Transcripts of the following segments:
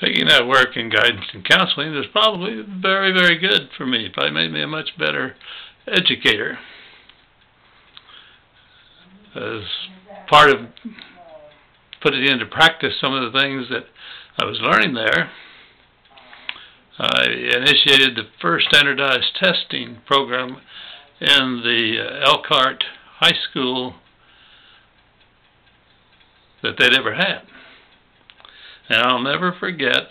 Taking that work in guidance and counseling was probably very, very good for me. Probably made me a much better educator. As part of putting into practice some of the things that I was learning there, I initiated the first standardized testing program in the ELKHART high school that they'd ever had. And I'll never forget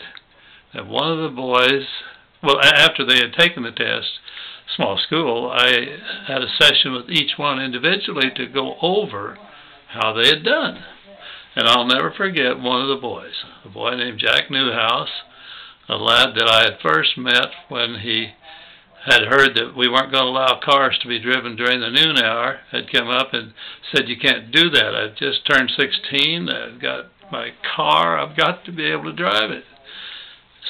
that one of the boys, well, after they had taken the test, small school, I had a session with each one individually to go over how they had done. And I'll never forget one of the boys, a boy named Jack Newhouse, a lad that I had first met when he had heard that we weren't going to allow cars to be driven during the noon hour, had come up and said, "You can't do that. I've just turned 16. I've got my car. I've got to be able to drive it."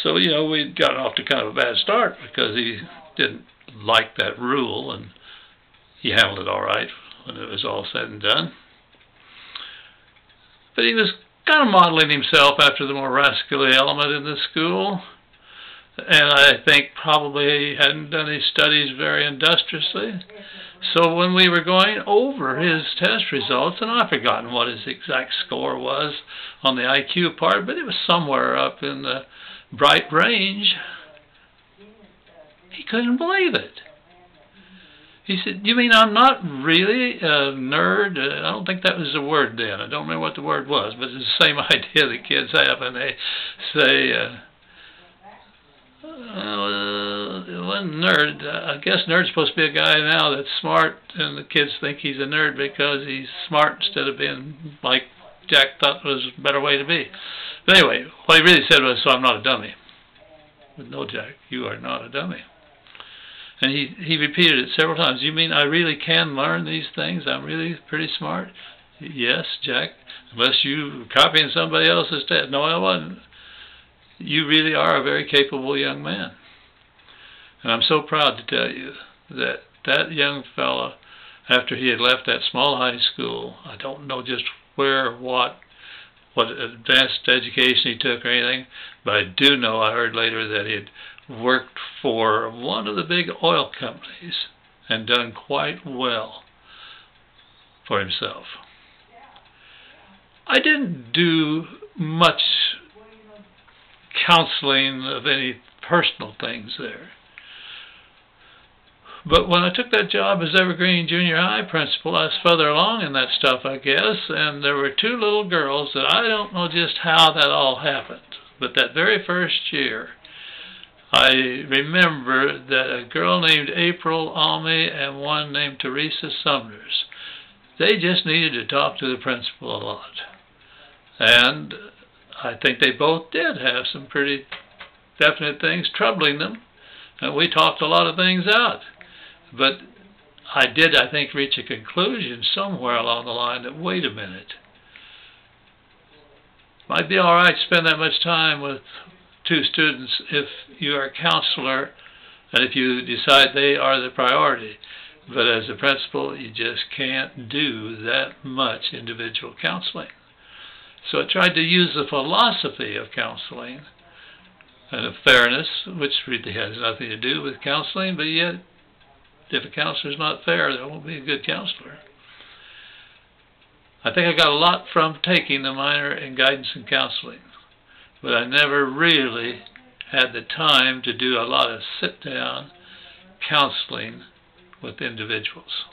So, you know, we'd gotten off to kind of a bad start because he didn't like that rule, and he handled it all right when it was all said and done. But he was kind of modeling himself after the more rascally element in the school, and I think probably he hadn't done his studies very industriously. So when we were going over his test results, and I've forgotten what his exact score was on the IQ part, but it was somewhere up in the bright range, he couldn't believe it. He said, "You mean I'm not really a nerd?" I don't think that was the word then. I don't remember what the word was, but it's the same idea that kids have, and they say, well, nerd. I guess nerd's supposed to be a guy now that's smart, and the kids think he's a nerd because he's smart instead of being like Jack thought was a better way to be. But anyway, what he really said was, "So I'm not a dummy." But no, Jack, you are not a dummy. And he repeated it several times. "You mean I really can learn these things? I'm really pretty smart?" "Yes, Jack, unless you were copying somebody else's test." "No, I wasn't. You really are a very capable young man." And I'm so proud to tell you that that young fella, after he had left that small high school, I don't know just where, what advanced education he took or anything, but I do know I heard later that he had worked for one of the big oil companies and done quite well for himself. I didn't do much counseling of any personal things there. But when I took that job as EVERGREEN Junior High principal, I was further along in that stuff, I guess, and there were two little girls that I don't know just how that all happened. But that very first year, I remember that a girl named April Almy and one named Teresa Sumners, they just needed to talk to the principal a lot. And I think they both did have some pretty definite things troubling them, and we talked a lot of things out. But I did, I think, reach a conclusion somewhere along the line that, wait a minute, might be all right to spend that much time with two students if you are a counselor and if you decide they are the priority. But as a principal, you just can't do that much individual counseling. So I tried to use the philosophy of counseling and of fairness, which really has nothing to do with counseling, but yet if a counselor is not fair, there won't be a good counselor. I think I got a lot from taking the minor in guidance and counseling, but I never really had the time to do a lot of sit-down counseling with individuals.